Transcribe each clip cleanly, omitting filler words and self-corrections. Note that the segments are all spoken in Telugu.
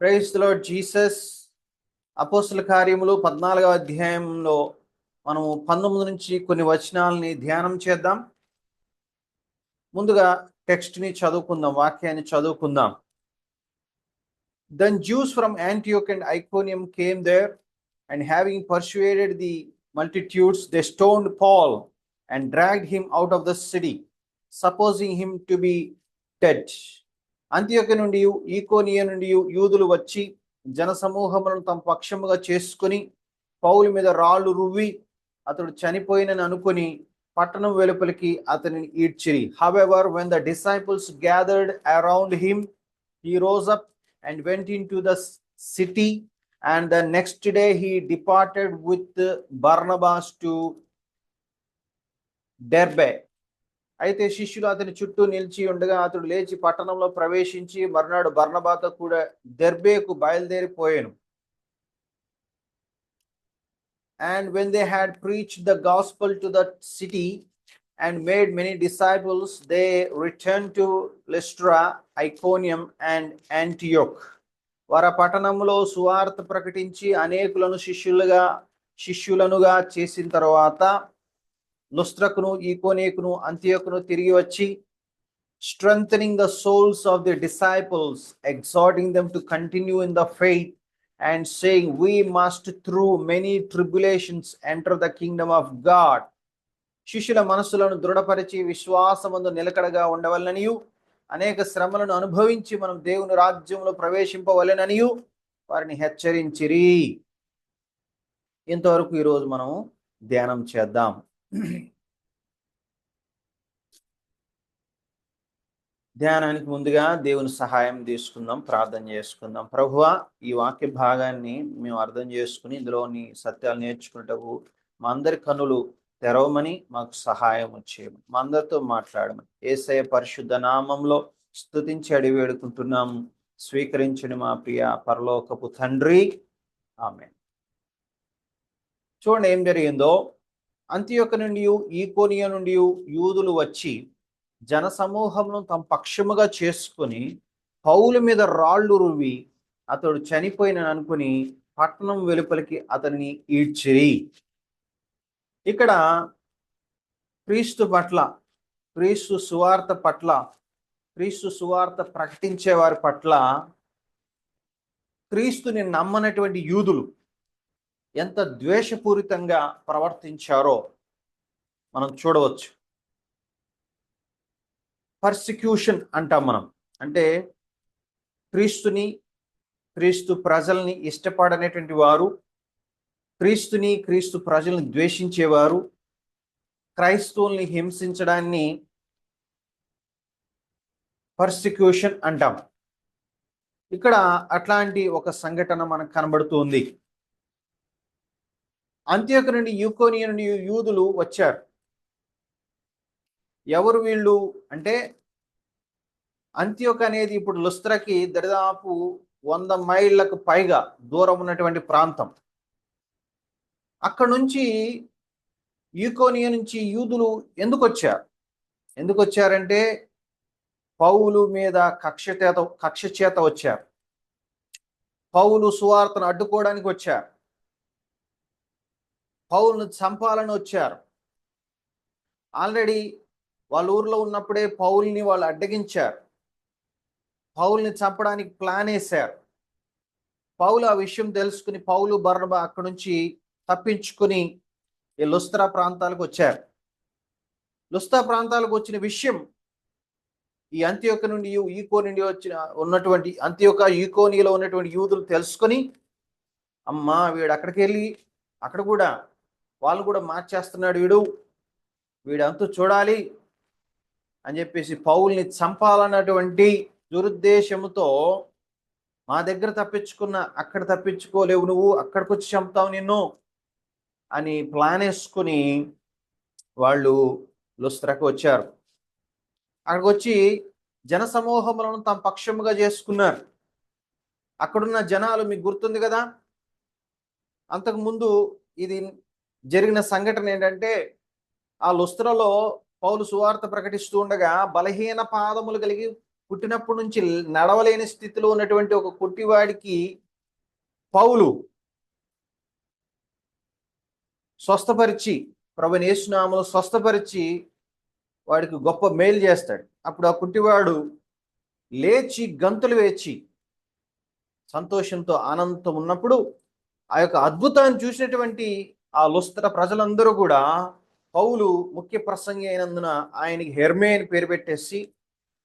Praise the lord Jesus. అపోస్తుల కార్యములు 14వ అధ్యాయంలో మనము 19 నుంచి కొన్ని వచనాలని ధ్యానం చేద్దాం. ముందుగా టెక్స్ట్ని చదువుకుందాం, వాక్యాన్ని చదువుకుందాం. Then Jews from Antioch and Iconium came there, and having persuaded the multitudes, they stoned Paul and dragged him out of the city, supposing him to be dead. అంత్యోక్య నుండి ఈకోనియ నుండి యూదులు వచ్చి జనసమూహములను తమ పక్షముగా చేసుకుని పౌలు మీద రాళ్ళు రువ్వి అతడు చనిపోయినని అనుకుని పట్టణం వెలుపలికి అతనిని ఈడ్చిరి. However, when the disciples gathered around him, he rose up and went into the city, and the next day he departed with Barnabas to Derbe. అయితే శిష్యులు అతని చుట్టూ నిలిచి ఉండగా అతడు లేచి పట్టణంలో ప్రవేశించి మర్నాడు బర్నబాతో కూడా దెర్బేకు బయలుదేరిపోయాను. And when they had preached the gospel to the city and made many disciples, they returned to Lystra, Iconium and Antioch. వారు పట్టణంలో సువార్త ప్రకటించి అనేకులను శిష్యులనుగా చేసిన తర్వాత లుస్త్రకును ఈకోనియకును అంతియోకును తిరిగి వచ్చి strengthening the souls of the disciples, exhorting them to continue in the faith, and saying, we must through many tribulations enter the kingdom of God. శిష్యుల మనస్సులను దృఢపరిచి విశ్వాసమందు నిలకడగా ఉండవలననియు అనేక శ్రమలను అనుభవించి మనం దేవుని రాజ్యంలో ప్రవేశింపవలెననియు వారిని హెచ్చరించిరి. ఇంతవరకు ఈరోజు మనం ధ్యానం చేద్దాం. ధ్యానానికి ముందుగా దేవుని సహాయం తీసుకుందాం, ప్రార్థన చేసుకుందాం. ప్రభువా, ఈ వాక్య భాగాన్ని మేము అర్థం చేసుకుని ఇందులోని సత్యాలు నేర్చుకున్నటకు మా అందరి కన్నులు తెరవమని మాకు సహాయం చేయమని, మా అందరితో మాట్లాడమని యేసయ్య పరిశుద్ధ నామంలో స్తుతించి అడిగి వేడుకుంటున్నాము. స్వీకరించండి మా ప్రియ పరలోకపు తండ్రి, ఆమేన్. చూడండి ఏం జరిగిందో. అంతియోక నుండి ఈకోనియ నుండి యూదులు వచ్చి జనసమూహమును తమ పక్షముగా చేసుకుని పౌలు మీద రాళ్ళు రువ్వి అతడు చనిపోయినని అనుకుని పట్టణం వెలుపలికి అతనిని ఈడ్చిరి. ఇక్కడ క్రీస్తు పట్ల, క్రీస్తు సువార్త పట్ల, క్రీస్తు సువార్త ప్రకటించే వారి పట్ల క్రీస్తుని నమ్మనటువంటి యూదులు ఎంత ద్వేషపూరితంగా ప్రవర్తించారో మనం చూడవచ్చు. పర్సిక్యూషన్ అంటాం మనం. అంటే క్రీస్తు ప్రజల్ని ఇష్టపడనేటువంటి వారు, క్రీస్తు ప్రజల్ని ద్వేషించేవారు, క్రైస్తవుల్ని హింసించడాన్ని పర్సిక్యూషన్ అంటాం. ఇక్కడ అట్లాంటి ఒక సంఘటన మనకు కనబడుతుంది. అంత్యోక నుండి ఈకోనియ నుండి యూదులు వచ్చారు. ఎవరు వీళ్ళు అంటే, అంత్యోక అనేది ఇప్పుడు లుస్త్రకి దరిదాపు 100 మైళ్ళకు పైగా దూరం ఉన్నటువంటి ప్రాంతం. అక్కడ నుంచి ఈకోనియ నుంచి యూదులు ఎందుకు వచ్చారంటే పౌలు మీద కక్ష చేత వచ్చారు. పౌలు సువార్తను అడ్డుకోవడానికి వచ్చారు. పౌలును చంపాలని వచ్చారు. ఆల్రెడీ వాళ్ళ ఊర్లో ఉన్నప్పుడే పౌల్ని వాళ్ళు అడ్డగించారు. పౌల్ని చంపడానికి ప్లాన్ వేశారు. పౌలు ఆ విషయం తెలుసుకుని పౌలు బర్నబా అక్కడి నుంచి తప్పించుకుని ఈ లుస్త్రా ప్రాంతాలకు వచ్చారు. లుస్త్రా ప్రాంతాలకు వచ్చిన విషయం ఈ అంత్యోక నుండి ఉన్నటువంటి అంత్యోక ఈకోనియలో ఉన్నటువంటి యూదులు తెలుసుకొని, అమ్మా వీడు అక్కడికి వెళ్ళి అక్కడ కూడా వాళ్ళు కూడా మార్చేస్తున్నాడు, వీడంతా చూడాలి అని చెప్పేసి పౌల్ని చంపాలన్నటువంటి దురుద్దేశంతో, మా దగ్గర తప్పించుకున్న అక్కడ తప్పించుకోలేవు, నువ్వు అక్కడికి వచ్చి చంపుతావు నిన్ను అని ప్లాన్ వేసుకుని వాళ్ళు లుస్త్రకు వచ్చారు. అక్కడికి వచ్చి జనసమూహములను తమ పక్షముగా చేసుకున్నారు. అక్కడున్న జనాలు మీకు గుర్తుంది కదా, అంతకుముందు ఇది జరిగిన సంఘటన ఏంటంటే, ఆ లుస్త్రలో పౌలు సువార్త ప్రకటిస్తూ ఉండగా బలహీన పాదములు కలిగి పుట్టినప్పటి నుంచి నడవలేని స్థితిలో ఉన్నటువంటి ఒక కుంటివాడికి పౌలు స్వస్థపరిచి, ప్రభువైన యేసు నామములో స్వస్థపరిచి వాడికి గొప్ప మేలు చేస్తాడు. అప్పుడు ఆ కుంటివాడు లేచి గంతులు వేచి సంతోషంతో ఆనందంతో ఉన్నప్పుడు ఆ యొక్క అద్భుతాన్ని చూసినటువంటి ఆ లుస్త్ర ప్రజలందరూ కూడా పౌలు ముఖ్య ప్రసంగి అయినందున ఆయనకి హెర్మే అని పేరు పెట్టేసి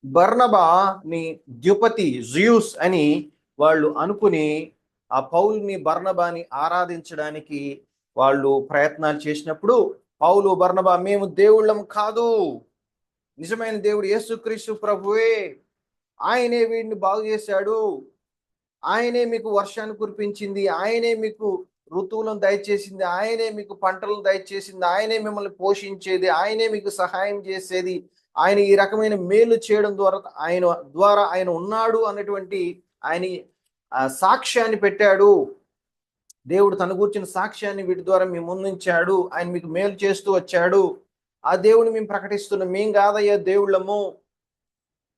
బర్నబాని ద్యుపతి జియూస్ అని వాళ్ళు అనుకుని ఆ పౌలుని బర్నబాని ఆరాధించడానికి వాళ్ళు ప్రయత్నాలు చేసినప్పుడు పౌలు బర్నబా మేము దేవుళ్ళం కాదు, నిజమైన దేవుడు యేసుక్రీస్తు ప్రభువే, ఆయనే వీడిని బాగు చేశాడు, ఆయనే మీకు వర్షాన్ని కురిపించింది, ఆయనే మీకు ఋతువులను దయచేసింది, ఆయనే మీకు పంటలను దయచేసింది, ఆయనే మిమ్మల్ని పోషించేది, ఆయనే మీకు సహాయం చేసేది, ఆయన ఈ రకమైన మేలు చేయడం ద్వారా ఆయన ఉన్నాడు అన్నటువంటి ఆయన సాక్ష్యాన్ని పెట్టాడు. దేవుడు తన కూర్చిన సాక్ష్యాన్ని వీటి ద్వారా మీ ముందుంచాడు, ఆయన మీకు మేలు చేస్తూ వచ్చాడు. ఆ దేవుని మేము ప్రకటిస్తున్నాం. మేం కాదయ్యా దేవుళ్ళము,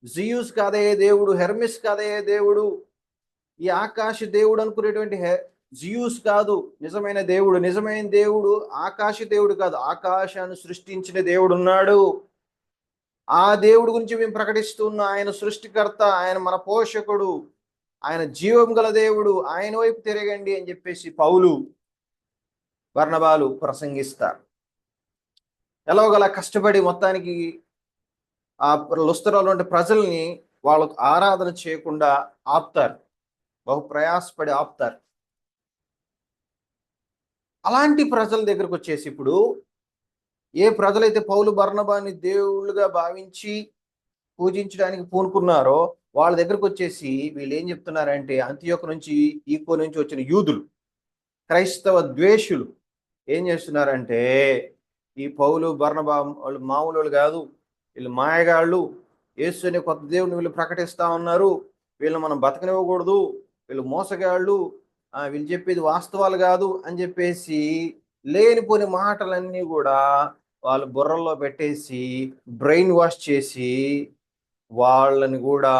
జియూస్ కాదయ్యే దేవుడు, హెర్మిస్ కాదయ్యే దేవుడు, ఈ ఆకాశ దేవుడు అనుకునేటువంటి జియూస్ కాదు నిజమైన దేవుడు. నిజమైన దేవుడు ఆకాశ దేవుడు కాదు, ఆకాశాన్ని సృష్టించిన దేవుడు ఉన్నాడు. ఆ దేవుడు గురించి మేము ప్రకటిస్తున్నా. ఆయన సృష్టికర్త, ఆయన మన పోషకుడు, ఆయన జీవం గల దేవుడు, ఆయన వైపు తిరగండి అని చెప్పేసి పౌలు బర్నబాలు ప్రసంగిస్తారు. ఎలాగోలా కష్టపడి మొత్తానికి ఆ లుస్త్రలో ఉండే ప్రజల్ని వాళ్ళకు ఆరాధన చేయకుండా ఆపుతారు, బహు ప్రయాసపడి ఆపుతారు. అలాంటి ప్రజల దగ్గరకు వచ్చేసి ఇప్పుడు ఏ ప్రజలైతే పౌలు బర్నబాని దేవుళ్ళుగా భావించి పూజించడానికి పూనుకున్నారో వాళ్ళ దగ్గరకు వచ్చేసి వీళ్ళు ఏం చెప్తున్నారంటే, అంతియోకు నుంచి ఈకో నుంచి వచ్చిన యూదులు, క్రైస్తవ ద్వేషులు ఏం చేస్తున్నారంటే, ఈ పౌలు బర్నబా వాళ్ళు మామూలు కాదు, వీళ్ళు మాయగాళ్ళు, యేసు అనే కొత్త దేవుడిని వీళ్ళు ప్రకటిస్తా ఉన్నారు, వీళ్ళు మనం బతకనివ్వకూడదు, వీళ్ళు మోసగాళ్ళు, వీళ్ళు చెప్పేది వాస్తవాలు కాదు అని చెప్పేసి లేనిపోని మాటలన్నీ కూడా వాళ్ళు బుర్రల్లో పెట్టేసి బ్రెయిన్ వాష్ చేసి వాళ్ళని కూడా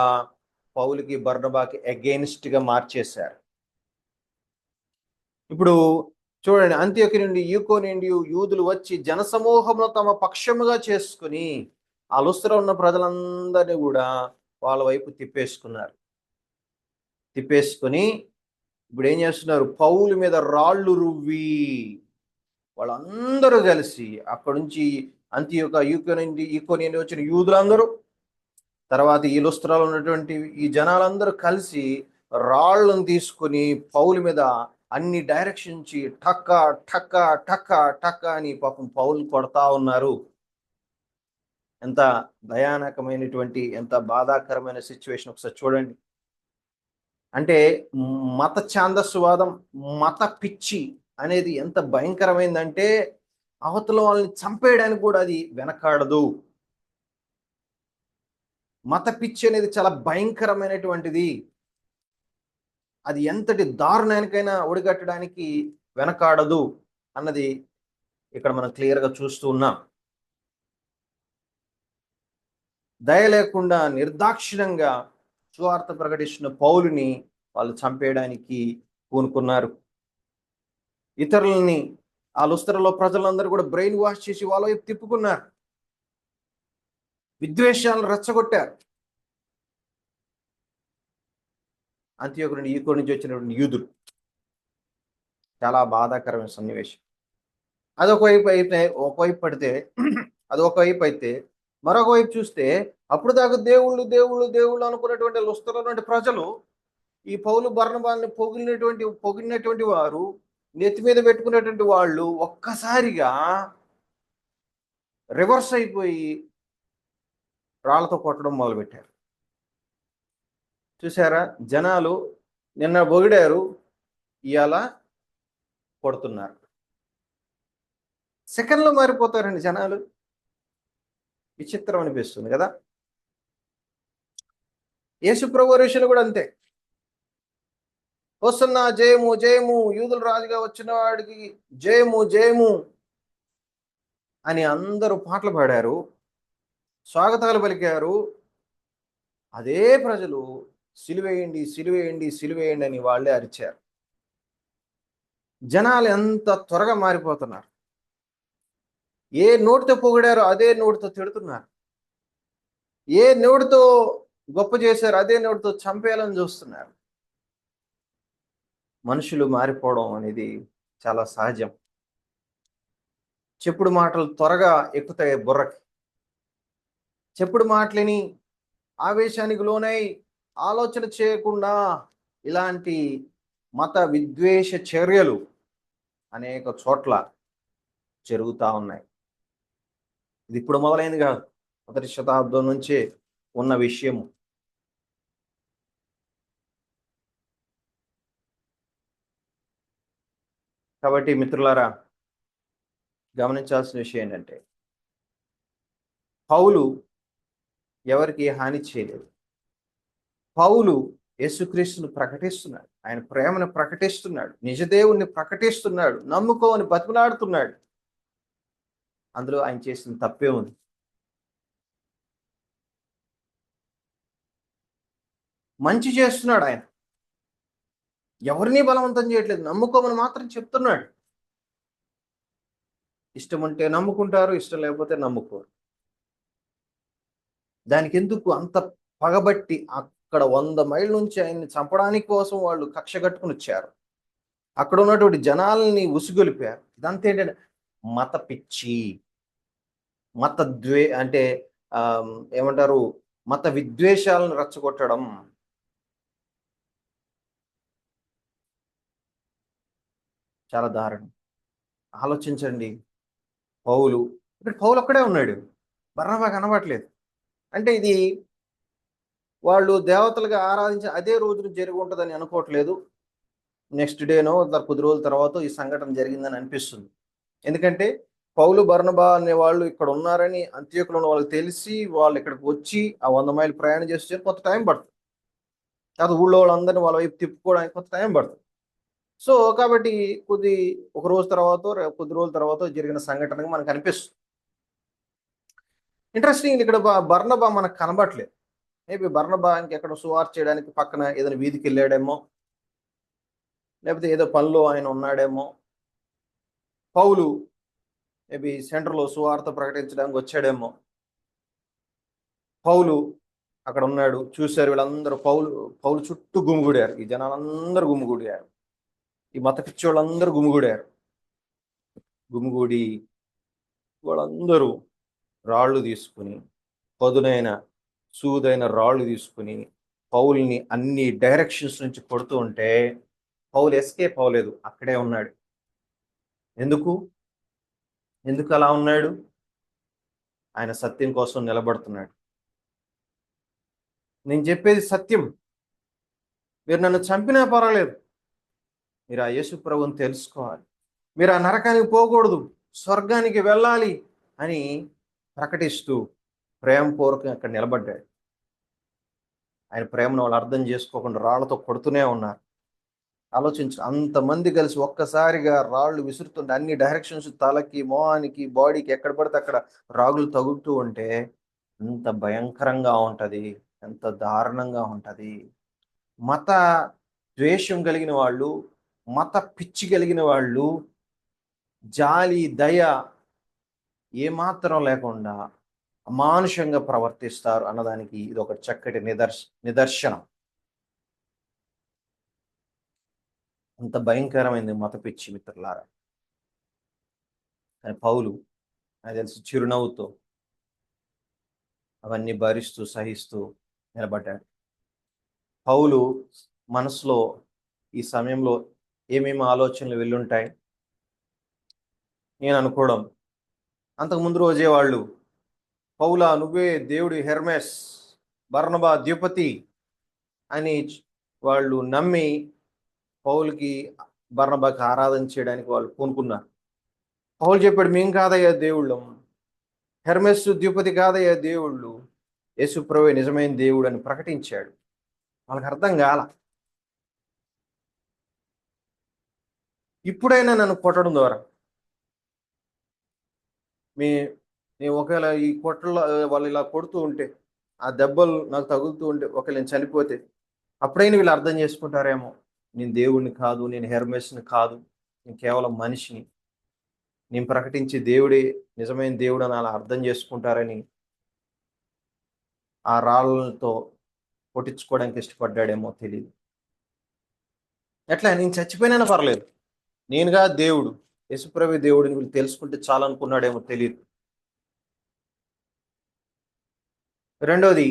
పౌలుకి బర్నబాకి అగెయిన్స్ట్ గా మార్చేశారు. ఇప్పుడు చూడండి, అంత్యోకి నుండి ఈకో నుండి యూదులు వచ్చి జనసమూహంలో తమ పక్షముగా చేసుకుని ఆ లుస్త్ర ఉన్న ప్రజలందరినీ కూడా వాళ్ళ వైపు తిప్పేసుకుని ఇప్పుడు ఏం చేస్తున్నారు, పౌలు మీద రాళ్ళు రువ్వి వాళ్ళందరూ కలిసి అక్కడి నుంచి ఈకో నుండి వచ్చిన యూదులందరూ, తర్వాత ఈ లుస్త్రాలో ఉన్నటువంటి ఈ జనాలందరూ కలిసి రాళ్ళను తీసుకుని పౌలు మీద అన్ని డైరెక్షన్ నుంచి టక్క టక్క టక్క టక్క అని పాపం పౌలు కొడతా ఉన్నారు. ఎంత భయానకమైనటువంటి, ఎంత బాధాకరమైన సిచ్యువేషన్ ఒకసారి చూడండి. అంటే మత ఛాందస్వాదం, మత పిచ్చి అనేది ఎంత భయంకరమైందంటే అవతల వాళ్ళని చంపేయడానికి కూడా అది వెనకాడదు. మత పిచ్చి అనేది చాలా భయంకరమైనటువంటిది. అది ఎంతటి దారుణానికైనా ఒడిగట్టడానికి వెనకాడదు అన్నది ఇక్కడ మనం క్లియర్గా చూస్తూ ఉన్నాం. దయ లేకుండా నిర్దాక్షిణ్యంగా సువార్త ప్రకటిస్తున్న పౌలుని వాళ్ళు చంపేయడానికి పూనుకున్నారు. ఇతరులని ఆ లుస్త్రలో ప్రజలందరూ కూడా బ్రెయిన్ వాష్ చేసి వాళ్ళ వైపు తిప్పుకున్నారు, విద్వేషాలను రెచ్చగొట్టారు. అంత్యోకు నుండి ఈకో నుంచి వచ్చినటువంటి యూదులు, చాలా బాధాకరమైన సన్నివేశం. అది ఒకవైపు అయితే మరొక వైపు చూస్తే అప్పుడు దాకా దేవుళ్ళు దేవుళ్ళు దేవుళ్ళు అనుకున్నటువంటి లుస్త్రలోని ప్రజలు ఈ పౌలు బర్నబాన్ని పొగిడినటువంటి వారు, నెత్తి మీద పెట్టుకునేటువంటి వాళ్ళు ఒక్కసారిగా రివర్స్ అయిపోయి రాళ్లతో కొట్టడం మొదలుపెట్టారు. చూసారా, జనాలు నిన్న పొగిడారు, ఇవాళ కొడుతున్నారు. సెకండ్లో మారిపోతారండి జనాలు. విచిత్రం అనిపిస్తుంది కదా. యేసుప్రభు విషయంలో కూడా అంతే. వస్తున్నా జయము జయము, యూదుల రాజుగా వచ్చిన వాడికి జయము జయము అని అందరూ పాటలు పాడారు, స్వాగతాలు పలికారు. అదే ప్రజలు సిలువేయండి, సిలువేయండి, సిలువేయండి అని వాళ్ళే అరిచారు. జనాలు ఎంత త్వరగా మారిపోతున్నారు. ఏ నోటితో పొగిడారో అదే నోటితో తిడుతున్నారు. ఏ నోటితో గొప్ప చేశారో అదే నోటితో చంపేయాలని చూస్తున్నారు. మనుషులు మారిపోవడం అనేది చాలా సహజం. చెప్పుడు మాటలు త్వరగా ఎక్కుతాయి బుర్రకి. చెప్పుడు మాటలని ఆవేశానికి లోనై ఆలోచన చేయకుండా ఇలాంటి మత విద్వేష చర్యలు అనేక చోట్ల జరుగుతూ ఉన్నాయి. ఇది ఇప్పుడు మొదలైంది కాదు, మొదటి శతాబ్దం నుంచే ఉన్న విషయము. కాబట్టి మిత్రులారా, గమనించాల్సిన విషయం ఏంటంటే, పౌలు ఎవరికి హాని చేయలేదు. పౌలు యేసుక్రీస్తును ప్రకటిస్తున్నాడు, ఆయన ప్రేమను ప్రకటిస్తున్నాడు, నిజదేవుణ్ణి ప్రకటిస్తున్నాడు, నమ్ముకోని బతిమలాడుతున్నాడు. అందులో ఆయన చేసిన తప్పే ఉంది. మంచి చేస్తున్నాడు ఆయన, ఎవరిని బలవంతం చేయట్లేదు, నమ్ముకోమని మాత్రం చెప్తున్నాడు. ఇష్టం ఉంటే నమ్ముకుంటారు, ఇష్టం లేకపోతే నమ్ముకోరు. దానికి ఎందుకు అంత పగబట్టి అక్కడ 100 మైళ్ళ నుంచి ఆయన్ని చంపడానికి కోసం వాళ్ళు కక్ష కట్టుకుని వచ్చారు. అక్కడ ఉన్నటువంటి జనాల్ని ఉసిగొలిపారు. ఇదంతా ఏంటంటే మత పిచ్చి, మత అంటే ఏమంటారు, మత విద్వేషాలను రెచ్చగొట్టడం. చాలా దారుణం. ఆలోచించండి. పౌలు, ఇక్కడ పౌలు ఒక్కడే ఉన్నాడు, బర్నబా కనబడట్లేదు. అంటే ఇది వాళ్ళు దేవతలుగా ఆరాధించి అదే రోజున జరిగి ఉంటుందని అనుకోవట్లేదు. నెక్స్ట్ డేనో కొద్ది రోజుల తర్వాత ఈ సంఘటన జరిగిందని అనిపిస్తుంది. ఎందుకంటే పౌలు బర్నబా అనే వాళ్ళు ఇక్కడ ఉన్నారని అంత్యోకులో ఉన్న వాళ్ళకి తెలిసి వాళ్ళు ఇక్కడికి వచ్చి ఆ 100 మైళ్ళు ప్రయాణం చేస్తే కొంత టైం పడుతుంది. కాదు, ఊళ్ళో వాళ్ళందరినీ వాళ్ళ వైపు తిప్పుకోవడానికి కొంత టైం పడుతుంది. సో కాబట్టి ఒక రోజు తర్వాత కొద్ది రోజుల తర్వాత జరిగిన సంఘటనగా మనకు అనిపిస్తుంది. ఇంట్రెస్టింగ్, ఇక్కడ బర్నబా మనకు కనబట్లేదు. మేబీ బర్నబా ఇంకెక్కడ సువార్త చేయడానికి పక్కన ఏదైనా వీధికి వెళ్ళాడేమో, లేకపోతే ఏదో పనిలో ఆయన ఉన్నాడేమో. పౌలు మేబీ సెంటర్లో సువార్త ప్రకటించడానికి వచ్చాడేమో. పౌలు అక్కడ ఉన్నాడు, చూశారు వీళ్ళందరూ. పౌలు చుట్టూ గుమిగూడారు, ఈ జనాలందరూ గుమిగూడారు, ఈ మత పిచ్చి వాళ్ళందరూ గుమిగూడి వాళ్ళందరూ రాళ్ళు తీసుకుని, పదునైన సూదైన రాళ్ళు తీసుకుని పౌల్ని అన్ని డైరెక్షన్స్ నుంచి కొడుతూ ఉంటే పౌలు ఎస్కేప్ అవ్వలేదు, అక్కడే ఉన్నాడు. ఎందుకు అలా ఉన్నాడు? ఆయన సత్యం కోసం నిలబడుతున్నాడు. నేను చెప్పేది సత్యం, మీరు నన్ను చంపినా పర్వాలేదు, మీరు ఆ యేసు ప్రభువుని తెలుసుకోవాలి, మీరు ఆ నరకానికి పోకూడదు, స్వర్గానికి వెళ్ళాలి అని ప్రకటిస్తూ ప్రేమపూర్వకంగా అక్కడ నిలబడ్డాడు. ఆయన ప్రేమను వాళ్ళు అర్థం చేసుకోకుండా రాళ్లతో కొడుతూనే ఉన్నారు. ఆలోచించు, అంతమంది కలిసి ఒక్కసారిగా రాళ్ళు విసురుతుంటే అన్ని డైరెక్షన్స్, తలకి, మొహానికి, బాడీకి ఎక్కడ పడితే అక్కడ రాగులు తగులుతూ ఉంటే ఎంత భయంకరంగా ఉంటది, ఎంత దారుణంగా ఉంటది. మత ద్వేషం కలిగిన వాళ్ళు, మత పిచ్చి కలిగిన వాళ్ళు, జాలి దయ ఏమాత్రం లేకుండా అమానుషంగా ప్రవర్తిస్తారు అన్నదానికి ఇది ఒక చక్కటి నిదర్శనం. అంత భయంకరమైంది మత పిచ్చి, మిత్రులారా. కానీ పౌలు నాకు తెలిసి చిరునవ్వుతో అవన్నీ భరిస్తూ సహిస్తూ నిలబడ్డాడు. పౌలు మనసులో ఈ సమయంలో ఏమేమి ఆలోచనలు వెళ్ళుంటాయి? నేను అనుకోవడం, అంతకుముందు రోజే వాళ్ళు పౌలా నువ్వే దేవుడి హెర్మెస్, బర్నబా ద్యుపతి అని వాళ్ళు నమ్మి పౌలుకి, బర్నబాకి ఆరాధన చేయడానికి వాళ్ళు పూనుకున్నారు. పౌలు చెప్పాడు, మేం కాదయ్యా దేవుళ్ళం, హెర్మెస్ ద్యుపతి కాదయ్యా దేవుళ్ళు, యేసుప్రభువే నిజమైన దేవుడు అని ప్రకటించాడు. వాళ్ళకి అర్థం కాల. ఇప్పుడైనా నన్ను కొట్టడం ద్వారా మీ నేను ఒకవేళ ఈ కొట్టలో వాళ్ళు ఇలా కొడుతూ ఉంటే ఆ దెబ్బలు నాకు తగులుతూ ఉంటే ఒకవేళ నేను చనిపోతే అప్పుడైనా వీళ్ళు అర్థం చేసుకుంటారేమో, నేను దేవుడిని కాదు, నేను హెర్మెస్ని కాదు, నేను కేవలం మనిషిని, నేను ప్రకటించే దేవుడే నిజమైన దేవుడు అని అలా అర్థం చేసుకుంటారని ఆ రాళ్ళతో కొట్టించుకోవడానికి ఇష్టపడ్డాడేమో తెలియదు. ఎట్లా నేను చచ్చిపోయినా పర్లేదు, నేనుగా దేవుడు, యేసుప్రభు దేవుడిని వీళ్ళు తెలుసుకుంటే చాలనుకున్నాడేమో తెలియదు. రెండోది,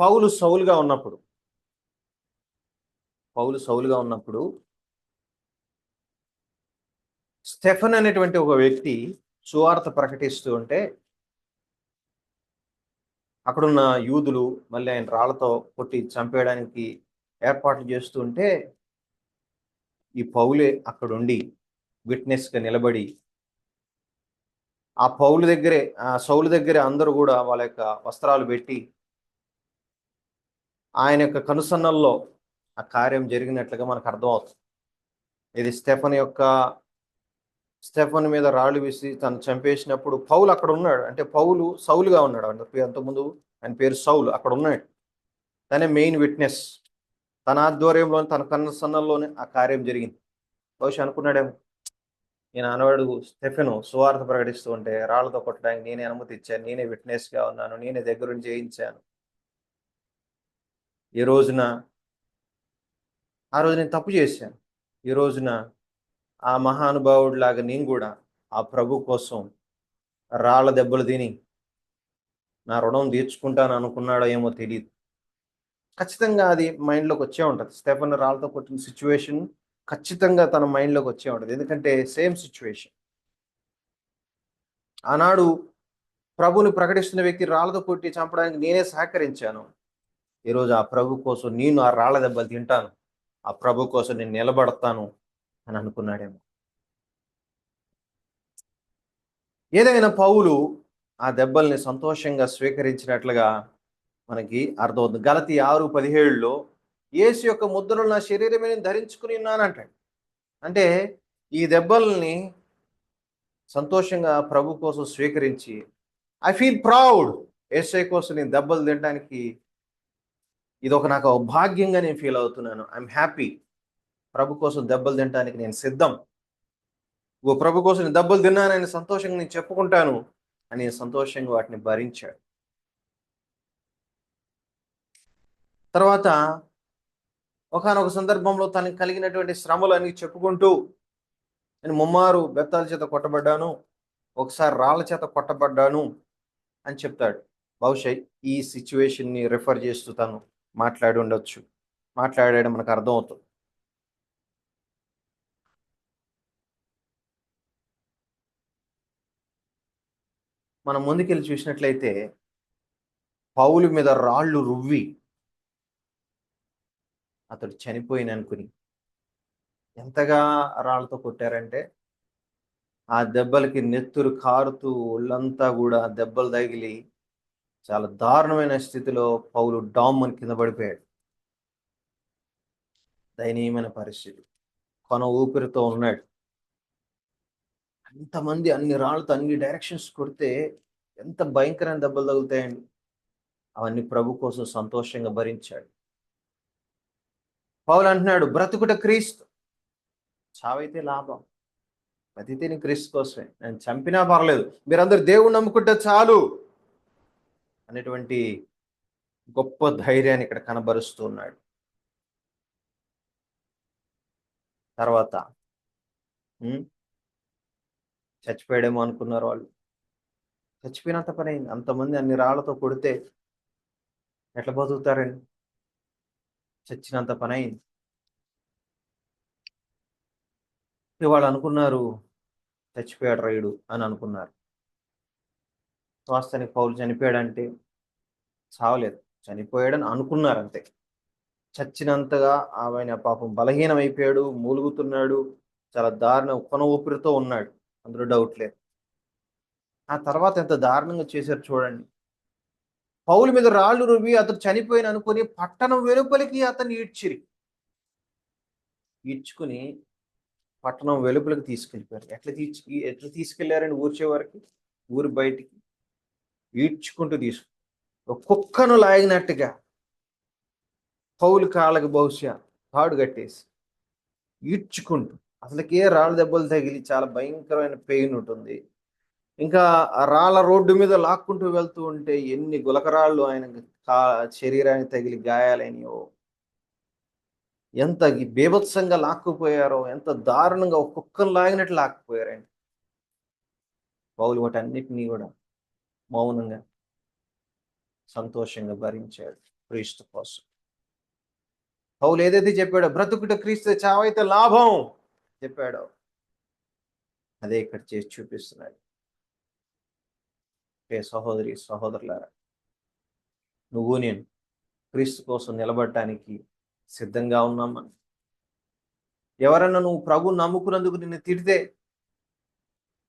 పౌలు సౌలుగా ఉన్నప్పుడు స్టెఫన్ అనేటువంటి ఒక వ్యక్తి సువార్త ప్రకటిస్తూ ఉంటే అక్కడున్న యూదులు మళ్ళీ ఆయన రాళ్లతో కొట్టి చంపేయడానికి ఏర్పాట్లు చేస్తూ ఉంటే ఈ పౌలే అక్కడుండి విట్నెస్గా నిలబడి ఆ సౌలు దగ్గరే అందరూ కూడా వాళ్ళ యొక్క వస్త్రాలు పెట్టి ఆయన యొక్క కనుసన్నల్లో ఆ కార్యం జరిగినట్లుగా మనకు అర్థమవుతుంది. ఇది స్టెఫన్ మీద రాళ్ళు వేసి తను చంపేసినప్పుడు పౌలు అక్కడ ఉన్నాడు. అంటే పౌలు సౌలుగా ఉన్నాడు, అంతకుముందు ఆయన పేరు సౌలు, అక్కడ ఉన్నాడు. తనే మెయిన్ విట్నెస్. తన ఆధ్వర్యంలో తన కనుసన్నల్లోనే ఆ కార్యం జరిగింది. బహుశా అనుకున్నాడేమో, నేను అనవాడు స్టెఫెను సువార్త ప్రకటిస్తూ ఉంటే రాళ్లతో కొట్టడానికి నేనే అనుమతి ఇచ్చాను, నేనే విట్నెస్గా ఉన్నాను, నేనే దగ్గరుండి చేయించాను. ఈ రోజున ఆ రోజు నేను తప్పు చేశాను, ఈ రోజున ఆ మహానుభావుడు లాగా నేను కూడా ఆ ప్రభు కోసం రాళ్ల దెబ్బలు తిని నా రుణం తీర్చుకుంటాను అనుకున్నాడో ఏమో తెలియదు. ఖచ్చితంగా అది మైండ్లోకి వచ్చే ఉంటుంది. స్టెఫన్ రాళ్లతో కొట్టిన సిచ్యువేషన్ ఖచ్చితంగా తన మైండ్లోకి వచ్చే ఉంటుంది. ఎందుకంటే సేమ్ సిచ్యువేషన్. ఆనాడు ప్రభుని ప్రకటిస్తున్న వ్యక్తి రాళ్లతో కొట్టి చంపడానికి నేనే సహకరించాను. ఈరోజు ఆ ప్రభు కోసం నేను ఆ రాళ్ల దెబ్బలు తింటాను, ఆ ప్రభు కోసం నేను నిలబడతాను అని అనుకున్నాడేమో. ఏదైనా పౌలు ఆ దెబ్బల్ని సంతోషంగా స్వీకరించినట్లుగా మనకి అర్థమవుతుంది. గలతీ 6:17లో యేసు యొక్క ముద్రలు నా శరీరమే నేను ధరించుకుని ఉన్నానంటాడు. అంటే ఈ దెబ్బల్ని సంతోషంగా ప్రభు కోసం స్వీకరించి ఐ ఫీల్ ప్రౌడ్, యేసయ్య కోసం నేను దెబ్బలు తినడానికి ఇది నాకు భాగ్యంగా నేను ఫీల్ అవుతున్నాను. ఐఎమ్ హ్యాపీ, ప్రభు కోసం దెబ్బలు తినడానికి నేను సిద్ధం, ప్రభు కోసం నేను దెబ్బలు తిన్నానని సంతోషంగా నేను చెప్పుకుంటాను అని సంతోషంగా వాటిని భరించాడు. తర్వాత ఒకానొక సందర్భంలో తనకు కలిగినటువంటి శ్రమలన్నీ చెప్పుకుంటూ నేను ముమ్మారు బెత్తాల చేత కొట్టబడ్డాను, ఒకసారి రాళ్ళ చేత కొట్టబడ్డాను అని చెప్తాడు. బహుశా ఈ సిచ్యువేషన్ని రిఫర్ చేస్తూ తను మాట్లాడాడు మనకు అర్థమవుతుంది. మనం ముందుకెళ్ళి చూసినట్లయితే పౌలు మీద రాళ్ళు రువ్వి అతడు చనిపోయిననుకుని ఎంతగా రాళ్ళతో కొట్టారంటే ఆ దెబ్బలకి నెత్తురు కారుతూ ఒళ్ళంతా కూడా దెబ్బలు తగిలి చాలా దారుణమైన స్థితిలో పౌలు డామ్మని కింద పడిపోయాడు. దయనీయమైన పరిస్థితి, కొన ఊపిరితో ఉన్నాడు. అంతమంది అన్ని రాళ్ళతో అన్ని డైరెక్షన్స్ కొడితే ఎంత భయంకరమైన దెబ్బలు తగులుతాయండి. అవన్నీ ప్రభు కోసం సంతోషంగా భరించాడు. పౌలు అంటున్నాడు, బ్రతుకుట క్రీస్తు, చావైతే లాభం, బతికితేనే క్రీస్తు కోసమే, నేను చంపినా పర్లేదు, మీరందరూ దేవుణ్ణి నమ్ముకుంటే చాలు అనేటువంటి గొప్ప ధైర్యాన్ని ఇక్కడ కనబరుస్తూ ఉన్నాడు. తర్వాత చచ్చిపోయాడేమో అనుకున్నారు వాళ్ళు. చచ్చిపోయినంత పని అయింది. అంతమంది అన్ని రాళ్లతో కొడితే ఎట్లా బతుకుతారండి? చచ్చినంత పని అయింది. వాళ్ళు అనుకున్నారు చచ్చిపోయాడు రైడు అని అనుకున్నారు. వాస్తవానికి పౌలు చనిపోయాడంటే చావలేదు, చనిపోయాడని అనుకున్నారు అంతే. చచ్చినంతగా ఆయన పాపం బలహీనం అయిపోయాడు, మూలుగుతున్నాడు, చాలా దారుణ కొన ఊపిరితో ఉన్నాడు, అందులో డౌట్ లేదు. ఆ తర్వాత ఎంత దారుణంగా చేశారు చూడండి. పౌలు మీద రాళ్ళు రువ్వి అతను చనిపోయిన అనుకుని పట్టణం వెలుపలికి అతన్ని ఈడ్చిరి. ఈడ్చుకుని పట్టణం వెలుపలికి తీసుకెళ్ళిపోయారు. ఎట్లా తీసుకెళ్లారని ఊరి చివరికి, ఊరి బయటికి ఈడ్చుకుంటూ ఒక కుక్కను లాగినట్టుగా పౌలు కాళ్ళకి బహుశా తాడు కట్టేసి ఈడ్చుకుంటూ, అసలుకే రాళ్ళ దెబ్బలు తగిలి చాలా భయంకరమైన పెయిన్ ఉంటుంది. ఇంకా ఆ రాళ్ళ రోడ్డు మీద లాక్కుంటూ వెళ్తూ ఉంటే ఎన్ని గులకరాళ్ళు ఆయన శరీరానికి తగిలి గాయాలైనయో, ఎంత బీభత్సంగా లాక్కుపోయారో, ఎంత దారుణంగా ఒక కుక్కను లాగినట్లు లాక్కుపోయారండి. పౌలు వాటన్నిటినీ కూడా మౌనంగా సంతోషంగా భరించాడు క్రీస్తు కోసం. పౌలు ఏదైతే చెప్పాడో, బ్రతుకుట క్రీస్తు చావైతే లాభం చెప్పాడో, అదే ఇక్కడ చేసి చూపిస్తున్నాడు. సహోదరి సహోదరులారా, నువ్వు నేను క్రీస్తు కోసం నిలబడటానికి సిద్ధంగా ఉన్నామా? ఎవరన్నా నువ్వు ప్రభు నమ్ముకున్నందుకు నిన్ను తిడితే,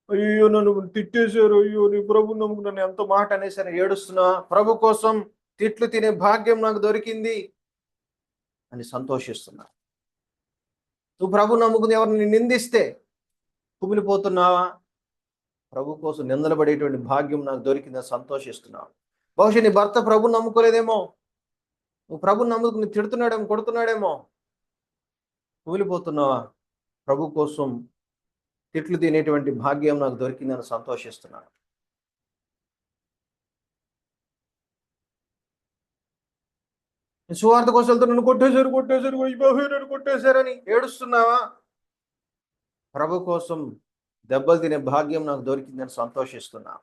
అయ్యో నన్ను తిట్టేశారు, అయ్యో నీ ప్రభు నమ్ముకున్నాను ఎంత మాట అనేసారు, ఏడుస్తున్నా, ప్రభు కోసం తిట్లు తినే భాగ్యం నాకు దొరికింది అని సంతోషిస్తున్నా. నువ్వు ప్రభు నమ్ముకుని ఎవరిని నిందిస్తే కుమిలిపోతున్నావా? ప్రభు కోసం నిందలు పడేటువంటి భాగ్యం నాకు దొరికిందని సంతోషిస్తున్నావు. బహుశా నీ భర్త ప్రభు నమ్ముకోలేదేమో, నువ్వు ప్రభు నమ్ముకుని తిడుతున్నాడేమో, కొడుతున్నాడేమో, కుమిలిపోతున్నావా? ప్రభు కోసం తిట్లు తినేటువంటి భాగ్యం నాకు దొరికిందని సంతోషిస్తున్నాను. సువార్త కోసం వెళ్తే నన్ను కొట్టేశారని ఏడుస్తున్నావా? ప్రభు కోసం దెబ్బలు తినే భాగ్యం నాకు దొరికిందని సంతోషిస్తున్నా.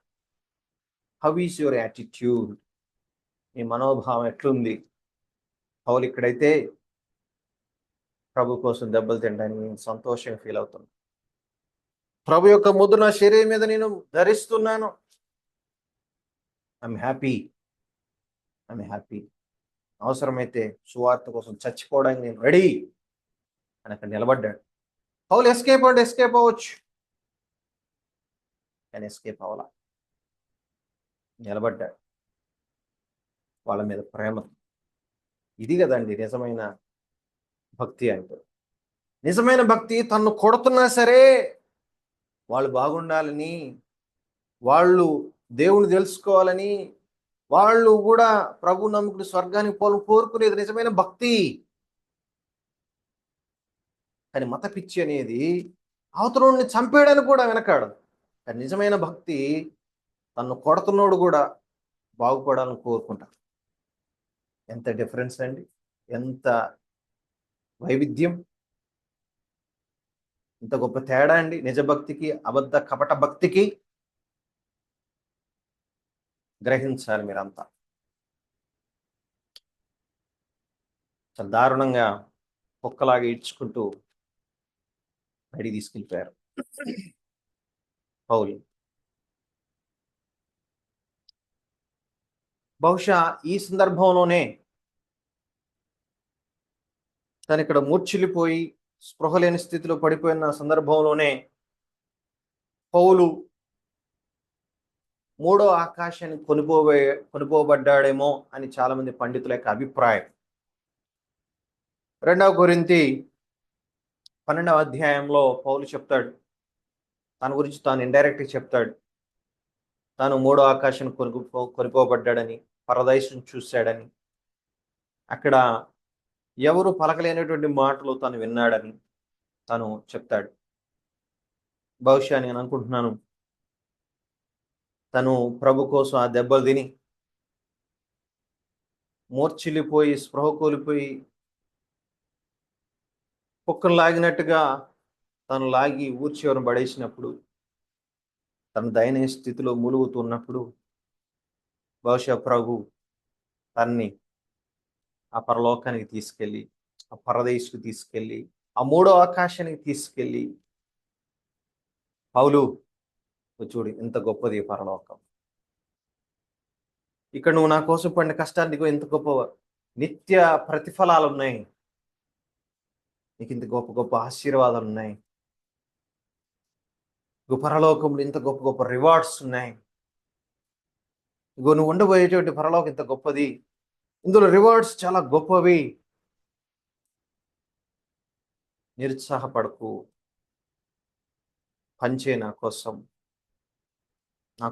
How is your attitude? నీ మనోభావం ఎట్లుంది? పౌలు ఇక్కడైతే ప్రభు కోసం దెబ్బలు తినడానికి నేను సంతోషంగా ఫీల్ అవుతున్నా. ప్రభు యొక్క ముద్ర నా శరీరం మీద నేను ధరిస్తున్నాను. I'm happy. అవసరమైతే సువార్త కోసం చచ్చిపోవడానికి నేను రెడీ అని అక్కడ నిలబడ్డాడు. పౌలు ఎస్కేప్ అవ్వచ్చు, కానీ ఎస్కేప్ అవ్వాల, నిలబడ్డాడు వాళ్ళ మీద ప్రేమ. ఇది కదండి నిజమైన భక్తి అంటే. నిజమైన భక్తి తన్ను కొడుతున్నా సరే వాళ్ళు బాగుండాలని, వాళ్ళు దేవుని తెలుసుకోవాలని, వాళ్ళు కూడా ప్రభు నమ్ముకుని స్వర్గానికి కోరుకునేది నిజమైన భక్తి. కానీ మత పిచ్చి అనేది అవతరుణ్ణి చంపేయడానికి కూడా వెనకాడు. కానీ నిజమైన భక్తి తన్ను కొడుతున్నోడు కూడా బాగుపడాలని కోరుకుంటారు. ఎంత డిఫరెన్స్ అండి, ఎంత వైవిధ్యం, ఇంత గొప్ప తేడా అండి నిజ భక్తికి అబద్ధ కపట భక్తికి. గ్రహించాలి మీరంతా. చాలా దారుణంగా కుక్కలాగా ఈడ్చుకుంటూ బయటికి తీసుకెళ్ళిపోయారు పౌలు. బహుశా ఈ సందర్భంలోనే తను ఇక్కడ మూర్ఛిల్లిపోయి స్పృహ లేని స్థితిలో పడిపోయిన సందర్భంలోనే పౌలు మూడో ఆకాశాన్ని కొనిపోబడ్డాడేమో అని చాలా మంది పండితుల యొక్క అభిప్రాయం. 2 కొరింథీ 12వ అధ్యాయంలో పౌలు చెప్తాడు, తన గురించి తాను ఇండైరెక్ట్గా చెప్తాడు, తాను మూడో ఆకాశాన్ని కొనిపోబడ్డాడని, పరదైసును చూశాడని, అక్కడ ఎవరు పలకలేనటువంటి మాటలు తను విన్నాడని తను చెప్తాడు. బహుశా నేను అనుకుంటున్నాను తను ప్రభు కోసం ఆ దెబ్బలు తిని మూర్ఛిల్లిపోయి స్పృహ కోల్పోయి కుక్కను లాగినట్టుగా తను లాగి ఊరి చివరను పడేసినప్పుడు, తన దయనీయ స్థితిలో మూలుగుతున్నప్పుడు బహుశా ప్రభు తన్ని ఆ పరలోకానికి తీసుకెళ్ళి, ఆ పరదేశుకు తీసుకెళ్ళి, ఆ మూడో ఆకాశానికి తీసుకెళ్ళి, పౌలు చూడు ఎంత గొప్పది పరలోకం, ఇక్కడ నువ్వు నా కోసం పడిన కష్టానికి ఎంత గొప్ప నిత్య ప్రతిఫలాలు ఉన్నాయి, నీకు ఇంత గొప్ప గొప్ప ఆశీర్వాదాలు ఉన్నాయి, పరలోకంలో ఇంత గొప్ప గొప్ప రివార్డ్స్ ఉన్నాయి, నువ్వు ఉండబోయేటువంటి పరలోకం ఇంత గొప్పది, ఇందులో రివార్డ్స్ చాలా గొప్పవి, నిరుత్సాహపడకు, పనిచేయి, నా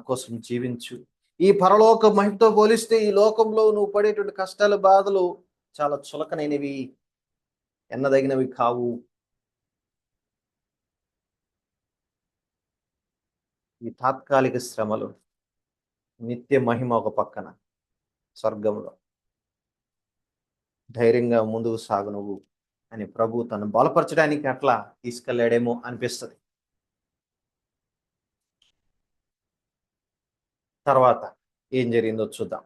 కోసం జీవించు. ఈ పరలోక మహిమతో పోలిస్తే ఈ లోకంలో నువ్వు పడేటువంటి కష్టాలు, బాధలు చాలా చులకనైనవి, ఎన్నదగినవి కావు. ఈ తాత్కాలిక శ్రమలు, నిత్య మహిమ ఒక పక్కన స్వర్గంలో. ధైర్యంగా ముందుకు సాగు నువ్వు అని ప్రభు తను బలపరచడానికి అట్లా తీసుకెళ్లాడేమో అనిపిస్తుంది. తర్వాత ఏం జరిగిందో చూద్దాం.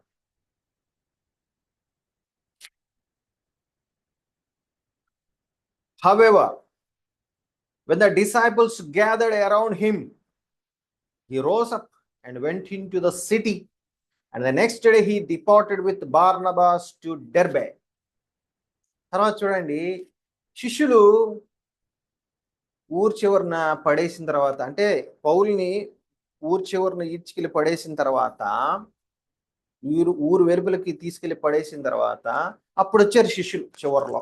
However, when the disciples gathered around him, he rose up and went into the city, and the next day he departed with Barnabas to Derbe. తర్వాత చూడండి, శిష్యులు ఊరు చివరిన పడేసిన తర్వాత, అంటే పౌల్ని ఊరు చివరిన ఈడ్చుకెళ్ళి పడేసిన తర్వాత, ఊరు వెలుపలకి తీసుకెళ్లి పడేసిన తర్వాత అప్పుడు వచ్చారు శిష్యులు చివరిలో.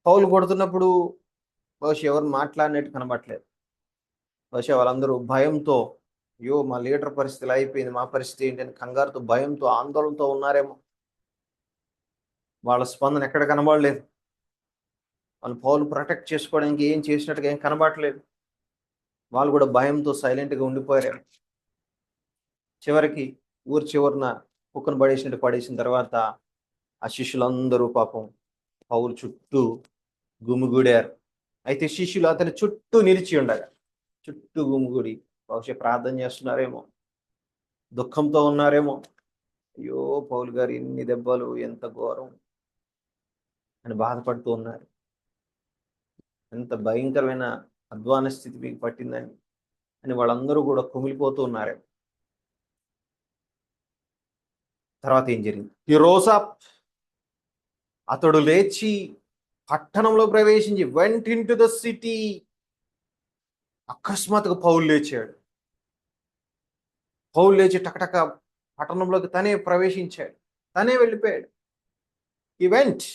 పౌలు కొడుతున్నప్పుడు బహుశా ఎవరు మాట్లాడినట్టు కనబట్లేదు. బహుశా వాళ్ళందరూ భయంతో, అయ్యో మా లీడర్ పరిస్థితి ఇలా అయిపోయింది, మా పరిస్థితి ఏంటి అని కంగారుతో, భయంతో, ఆందోళనతో ఉన్నారేమో. వాళ్ళ స్పందన ఎక్కడ కనబడలేదు. వాళ్ళు పౌలు ప్రొటెక్ట్ చేసుకోవడానికి ఏం చేసినట్టుగా ఏం కనబడలేదు. వాళ్ళు కూడా భయంతో సైలెంట్గా ఉండిపోయారు. చివరికి ఊరు చివరిన కుక్కను పడేసిన తర్వాత ఆ శిష్యులందరూ పాపం పౌలు చుట్టూ గుమిగూడారు. అయితే శిష్యులు అతని చుట్టూ నిలిచి ఉండగా, చుట్టూ గుమిగూడి బహుశా ప్రార్థన చేస్తున్నారేమో, దుఃఖంతో ఉన్నారేమో. అయ్యో పౌలు గారు ఎన్ని దెబ్బలు, ఎంత ఘోరం అని బాధపడుతూ ఉన్నారు. ఎంత భయంకరమైన అధ్వాన స్థితి మీకు పట్టిందని అని వాళ్ళందరూ కూడా కుమిలిపోతూ ఉన్నారు. తర్వాత ఏం జరిగింది? ఈ రోజా అతడు లేచి పట్టణంలో ప్రవేశించి went in to the city. అకస్మాత్తుగా పౌలు లేచాడు. పౌలు లేచి టకటక పట్టణంలోకి తనే ప్రవేశించాడు, తనే వెళ్ళిపోయాడు. ఈ వెంట్,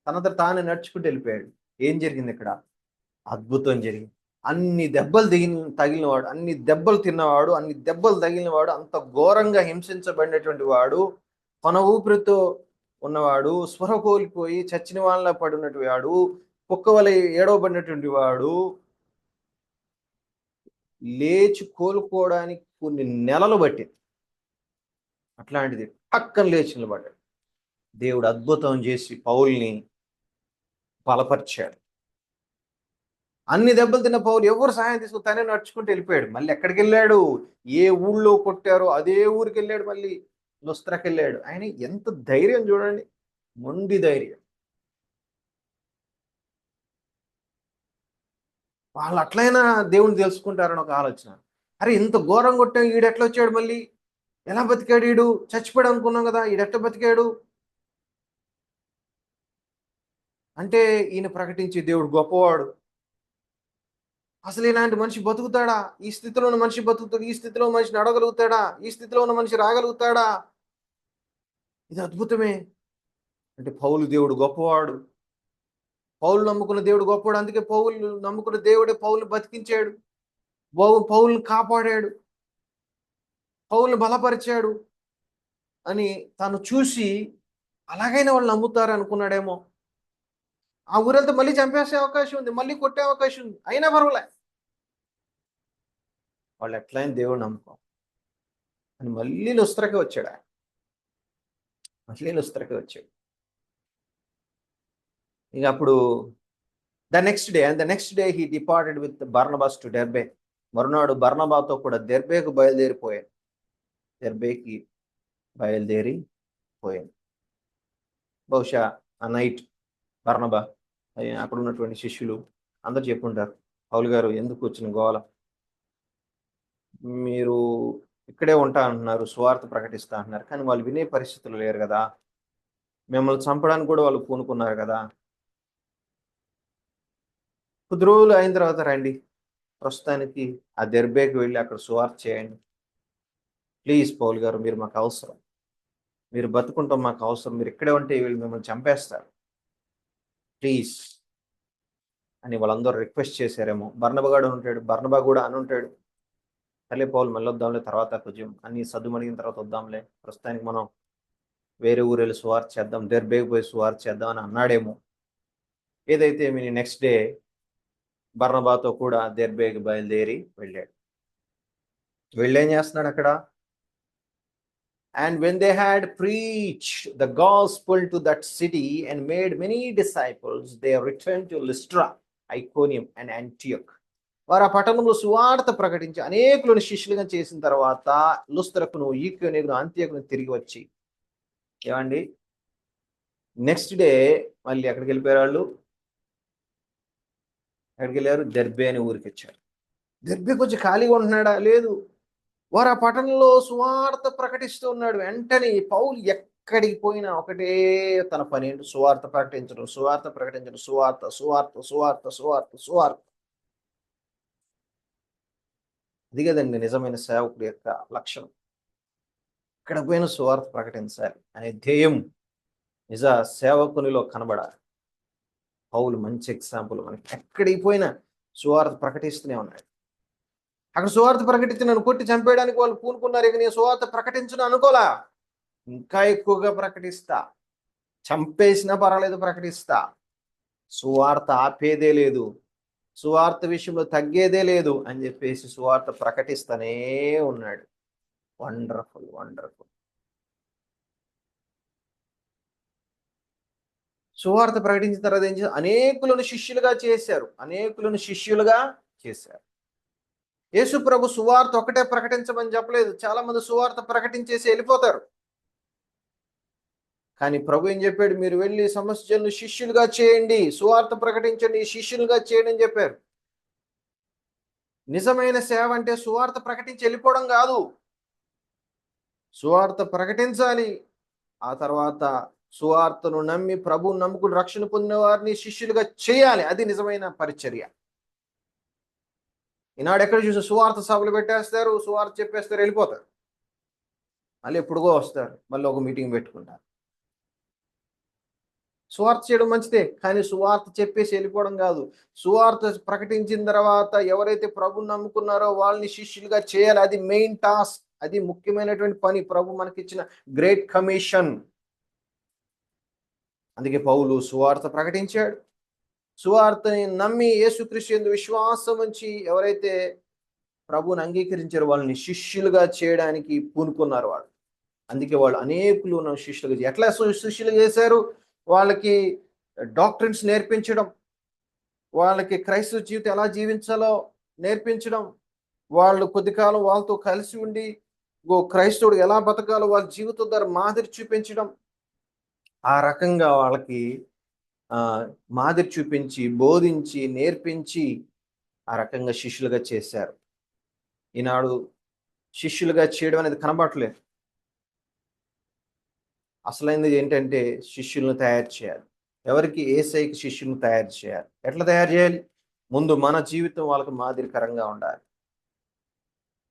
తనంతా తానే నడుచుకుంటూ వెళ్ళిపోయాడు. ఏం జరిగింది ఇక్కడ? అద్భుతం జరిగింది. అన్ని దెబ్బలు తగిలినవాడు, అన్ని దెబ్బలు తిన్నవాడు, అన్ని దెబ్బలు తగిలినవాడు, అంత ఘోరంగా హింసించబడినటువంటి వాడు, కొన ఊపిరితో ఉన్నవాడు, స్పృహ కోల్పోయి చచ్చిన వాళ్ళ పడినటువంటి వాడు, కుక్క వలె ఏడవబడినటువంటి వాడు, లేచి కోలుకోవడానికి కొన్ని నెలలు పట్టింది. అట్లాంటిది పక్కన లేచి నిలబడ్డాడు. దేవుడు అద్భుతం చేసి పౌల్ని బలపరిచాడు. అన్ని దెబ్బలు తిన్న పౌలు ఎవరు సహాయం తీసుకుని తనే నడుచుకుంటూ వెళ్ళిపోయాడు. మళ్ళీ ఎక్కడికి వెళ్ళాడు? ఏ ఊళ్ళో కొట్టారో అదే ఊరికి వెళ్ళాడు. మళ్ళీ లుస్త్రాకి వెళ్ళాడు. ఆయన ఎంత ధైర్యం చూడండి, మొండి ధైర్యం. వాళ్ళు అట్లయినా దేవుని తెలుసుకుంటారని ఒక ఆలోచన. అరే ఇంత ఘోరం కొట్టాం, ఈడు ఎట్లా వచ్చాడు, మళ్ళీ ఎలా బతికాడు, ఈడు చచ్చిపోయాడు అనుకున్నాం కదా, ఈడు ఎట్లా బతికాడు అంటే ఈయన ప్రకటించే దేవుడు గొప్పవాడు. అసలు ఇలాంటి మనిషి బతుకుతాడా? ఈ స్థితిలో ఉన్న మనిషి బతుకుతాడు? ఈ స్థితిలో మనిషి నడగలుగుతాడా? ఈ స్థితిలో ఉన్న మనిషి రాగలుగుతాడా? ఇది అద్భుతమే. అంటే పౌలు దేవుడు గొప్పవాడు. పౌలు నమ్ముకున్న దేవుడు గొప్పవాడు. అందుకే పౌలు నమ్ముకున్న దేవుడే పౌలు బతికించాడు, పౌలుని కాపాడాడు, పౌలుని బలపరిచాడు అని తను చూసి అలాగైనా వాళ్ళు నమ్ముతారు అనుకున్నాడేమో. ఆ ఊరంతా మళ్ళీ చంపేసే అవకాశం ఉంది, మళ్ళీ కొట్టే అవకాశం ఉంది, అయినా పర్వాలే, వాళ్ళు ఎట్లయినా దేవుడు నమ్ముకో అని మళ్ళీ లుస్త్రకి వచ్చాడు. మళ్ళీ లుస్త్రకి వచ్చాడు. ఇక అప్పుడు the next day he departed with Barnabas to Derbe. మరునాడు బర్నబాతో కూడా దెర్బేకి బయలుదేరిపోయాను. బహుశా ఆ నైట్ బర్నబా అక్కడ ఉన్నటువంటి శిష్యులు అందరు చెప్పుంటారు, పౌలు గారు ఎందుకు వచ్చిన గోల, మీరు ఇక్కడే ఉంటా అంటున్నారు, సువార్త ప్రకటిస్తా అంటున్నారు, కానీ వాళ్ళు వినే పరిస్థితులు లేరు కదా, మిమ్మల్ని చంపడానికి కూడా వాళ్ళు పూనుకున్నారు కదా, కొద్ది రోజులు అయిన తర్వాత రండి, ప్రస్తుతానికి ఆ దెర్బేకి వెళ్ళి అక్కడ సువార్త చేయండి ప్లీజ్. పౌలు గారు మీరు మాకు అవసరం, మీరు బతుకుంటాం మాకు అవసరం, మీరు ఇక్కడే ఉంటే వీళ్ళు మిమ్మల్ని చంపేస్తారు. ప్లీజ్ అని వాళ్ళందరూ రిక్వెస్ట్ చేశారేమో. బర్నబా కూడా అని ఉంటాడు, సర్లే పౌలు మళ్ళీ వద్దాంలే, తర్వాత కొంచెం అన్ని సద్దుమణిగిన తర్వాత వద్దాంలే, ప్రస్తుతానికి మనం వేరే ఊరు వెళ్ళి సువార్త చేద్దాం, దెర్బేకి పోయి సువార్త చేద్దాం అని అన్నాడేమో. ఏదైతే నెక్స్ట్ డే బర్నబాతో కూడా దెర్బేకి బయలుదేరి వెళ్ళాడు. వెళ్ళేం చేస్తున్నాడు అక్కడ? And when they had preached the gospel to that city and made many disciples, they returned to Lystra, Iconium and Antioch. వారు ఆ పట్టణంలో సువార్త ప్రకటించి అనేకులను శిష్యులుగా చేసిన తర్వాత లుస్త్రకును, ఈకొనియును, అంత్యోకును తిరిగి వచ్చి, ఏమండి నెక్స్ట్ డే మళ్ళీ ఎక్కడికి వెళ్ళిపోయారు వాళ్ళు? ఎక్కడికి వెళ్ళారు? దెర్బే అనే ఊరికి వచ్చారు. దెర్బేకి వచ్చి ఖాళీగా ఉంటున్నాడా? లేదు. వారు ఆ పట్టణంలో సువార్త ప్రకటిస్తూ ఉన్నాడు. వెంటనే పౌలు ఎక్కడికి పోయినా ఒకటే తన పని ఏంటి? సువార్త ప్రకటించడం, సువార్త ప్రకటించడం, సువార్త సువార్త సువార్త సువార్త సువార్త. అది కదండి నిజమైన సేవకుడి యొక్క లక్షణం. ఎక్కడ పోయినా సువార్త ప్రకటించాలి అనే ధ్యేయం నిజ సేవకునిలో కనబడాలి. పౌలు మంచి ఎగ్జాంపుల్ మనకి. ఎక్కడికి పోయినా సువార్త ప్రకటిస్తూనే ఉన్నాడు. అక్కడ సువార్త ప్రకటించి నన్ను కొట్టి చంపేయడానికి వాళ్ళు పూనుకున్నారు. ఇక నేను సువార్త ప్రకటించను అనుకోలా, ఇంకా ఎక్కువగా ప్రకటిస్తా, చంపేసినా పర్వాలేదు ప్రకటిస్తా, సువార్త ఆపేదే లేదు, సువార్త విషయంలో తగ్గేదే లేదు అని చెప్పేసి సువార్త ప్రకటిస్తూనే ఉన్నాడు. Wonderful, wonderful. సువార్త ప్రకటించిన తర్వాత ఏం చేశారు? అనేకులను శిష్యులుగా చేశారు. యేసు ప్రభు సువార్త ఒకటే ప్రకటించమని చెప్పలేదు. చాలా మంది సువార్త ప్రకటించేసి వెళ్ళిపోతారు. కానీ ప్రభు ఏం చెప్పాడు? మీరు వెళ్ళి సమస్త జనులను శిష్యులుగా చేయండి, సువార్త ప్రకటించండి, శిష్యులుగా చేయండి అని చెప్పారు. నిజమైన సేవ అంటే సువార్త ప్రకటించి వెళ్ళిపోవడం కాదు. సువార్త ప్రకటించాలి, ఆ తర్వాత సువార్తను నమ్మి ప్రభువు నమ్ముకుని రక్షణ పొందిన వారిని శిష్యులుగా చేయాలి. అది నిజమైన పరిచర్య. ఈనాడు ఎక్కడ చూసి సువార్త సభలు పెట్టేస్తారు, సువార్త చెప్పేస్తారు, వెళ్ళిపోతారు. మళ్ళీ ఎప్పుడుగో వస్తారు, మళ్ళీ ఒక మీటింగ్ పెట్టుకుంటారు. సువార్త చేయడం మంచిదే, కానీ సువార్త చెప్పేసి వెళ్ళిపోవడం కాదు. సువార్త ప్రకటించిన తర్వాత ఎవరైతే ప్రభుని నమ్ముకున్నారో వాళ్ళని శిష్యులుగా చేయాలి. అది మెయిన్ టాస్క్, అది ముఖ్యమైనటువంటి పని, ప్రభు మనకిచ్చిన గ్రేట్ కమిషన్. అందుకే పౌలు సువార్త ప్రకటించాడు. సువార్తని నమ్మి యేసుక్రీస్తు యందు విశ్వాసం ఉంచి ఎవరైతే ప్రభువుని అంగీకరించారో వాళ్ళని శిష్యులుగా చేయడానికి పూనుకున్నారు వాళ్ళు. అందుకే వాళ్ళు అనేకులు శిష్యులుగా ఎట్లా శిష్యులు చేశారు? వాళ్ళకి డాక్ట్రిన్స్ నేర్పించడం, వాళ్ళకి క్రైస్తవ జీవితం ఎలా జీవించాలో నేర్పించడం, వాళ్ళు కొద్ది కాలం వాళ్ళతో కలిసి ఉండి క్రైస్తవుడు ఎలా బతకాలో వాళ్ళ జీవితం ద్వారా మాదిరి చూపించడం, ఆ రకంగా వాళ్ళకి మాదిరి చూపించి, బోధించి, నేర్పించి ఆ రకంగా శిష్యులుగా చేశారు. ఈనాడు శిష్యులుగా చేయడం అనేది కనబడట్లేదు. అసలైనది ఏంటంటే శిష్యులను తయారు చేయాలి. ఎవరికి? యేసయ్యకి శిష్యులను తయారు చేయాలి. ఎట్లా తయారు చేయాలి? ముందు మన జీవితం వాళ్ళకి మాదిరికరంగా ఉండాలి.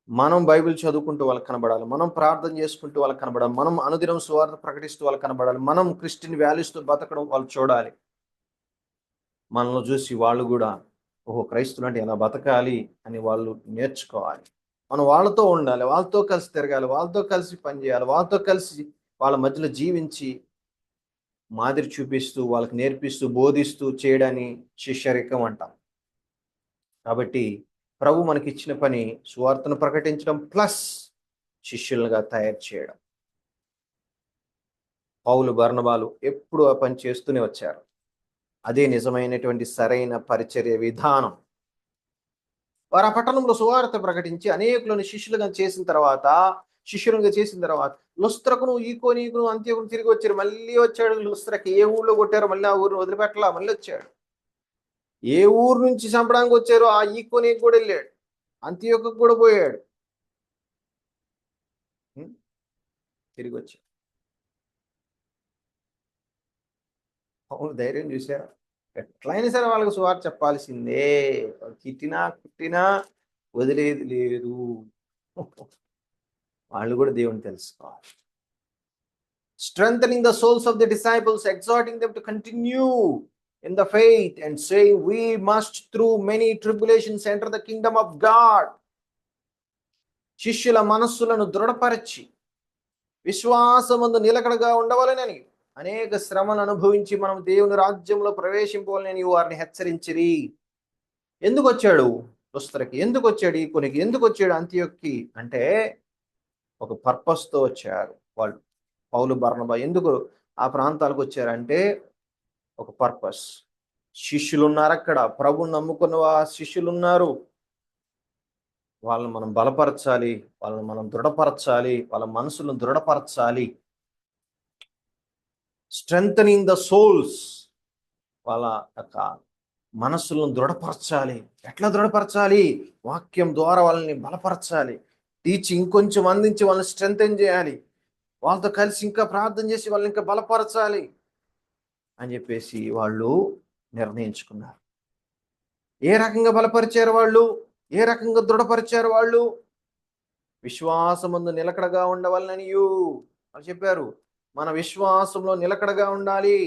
మనం బైబిల్ చదువుకుంటూ వాళ్ళకి కనబడాలి, మనం ప్రార్థన చేసుకుంటూ వాళ్ళకి కనబడాలి, మనం అనుదినం సువార్త ప్రకటిస్తూ వాళ్ళకి కనబడాలి, మనం క్రిస్టియన్ వాల్యూస్తో బతకడం వాళ్ళు చూడాలి. మనల్ని చూసి వాళ్ళు కూడా ఓహో క్రైస్తువులు అంటే ఎలా బతకాలి అని వాళ్ళు నేర్చుకోవాలి. మనం వాళ్ళతో ఉండాలి, వాళ్ళతో కలిసి తిరగాలి, వాళ్ళతో కలిసి పనిచేయాలి, వాళ్ళతో కలిసి వాళ్ళ మధ్యలో జీవించి మాదిరి చూపిస్తూ వాళ్ళకి నేర్పిస్తూ బోధిస్తూ చేయడాన్ని శిష్యరికం అంటాం. కాబట్టి ప్రభు మనకిచ్చిన పని సువార్తను ప్రకటించడం ప్లస్ శిష్యులుగా తయారు చేయడం. పౌలు, బర్నబాలు ఎప్పుడు ఆ పని చేస్తూనే వచ్చారు. అదే నిజమైనటువంటి సరైన పరిచర్య విధానం. వారు ఆ పట్టణంలో సువార్త ప్రకటించి అనేకులను శిష్యులుగా చేసిన తర్వాత లుస్త్రకును, ఈకొనియును, అంత్యోకును తిరిగి వచ్చారు. మళ్ళీ వచ్చాడు లుస్త్రకి. ఏ ఊళ్ళో కొట్టారో మళ్ళీ ఆ ఊరిని వదిలిపెట్టలా, మళ్ళీ వచ్చాడు. ఏ ఊరు నుంచి చంపడానికి వచ్చారో ఆ ఈకొనియుకు కూడా వెళ్ళాడు, అంత్యోకుకు కూడా పోయాడు, తిరిగి వచ్చాడు. అవును, ధైర్యం చూశారు. ఎట్లయినా సరే వాళ్ళకి సువార్త చెప్పాల్సిందే, తిట్టినా కుట్టినా వదిలేది లేదు. వాళ్ళు కూడా దేవుని తెలుసుకోవాలి. Strengthening the souls of the disciples, exhorting them to continue in the faith and say we must through many tribulations enter the kingdom of God. శిష్యుల మనస్సులను దృఢపరచి విశ్వాసమందు నిలకడగా ఉండవాలని అనేక శ్రమను అనుభవించి మనం దేవుని రాజ్యంలో ప్రవేశింపాలని వారిని హెచ్చరించిరి. ఎందుకు వచ్చాడు లుస్త్రకి, ఎందుకు వచ్చాడు ఈ కొనికి, ఎందుకు వచ్చాడు అంతియొక్కి అంటే ఒక పర్పస్తో వచ్చారు వాళ్ళు. పౌలు బర్నబా ఎందుకు ఆ ప్రాంతాలకు వచ్చారంటే ఒక పర్పస్. శిష్యులు ఉన్నారు అక్కడ, ప్రభువుని నమ్ముకున్న శిష్యులు ఉన్నారు. వాళ్ళని మనం బలపరచాలి, వాళ్ళని మనం దృఢపరచాలి, వాళ్ళ మనసులను దృఢపరచాలి. స్ట్రెంథనింగ్ ద సోల్స్, వాళ్ళ యొక్క మనస్సులను దృఢపరచాలి. ఎట్లా దృఢపరచాలి? వాక్యం ద్వారా వాళ్ళని బలపరచాలి. టీచింగ్ ఇంకొంచెం అందించి వాళ్ళని స్ట్రెంథెన్ చేయాలి. వాళ్ళతో కలిసి ఇంకా ప్రార్థన చేసి వాళ్ళని ఇంకా బలపరచాలి అని చెప్పేసి వాళ్ళు నిర్ణయించుకున్నారు. ఏ రకంగా బలపరిచారు వాళ్ళు? ఏ రకంగా దృఢపరిచారు వాళ్ళు? విశ్వాసమందు నిలకడగా ఉండవాలని వాళ్ళు చెప్పారు. మన విశ్వాసంలో నిలకడగా ఉండాలి,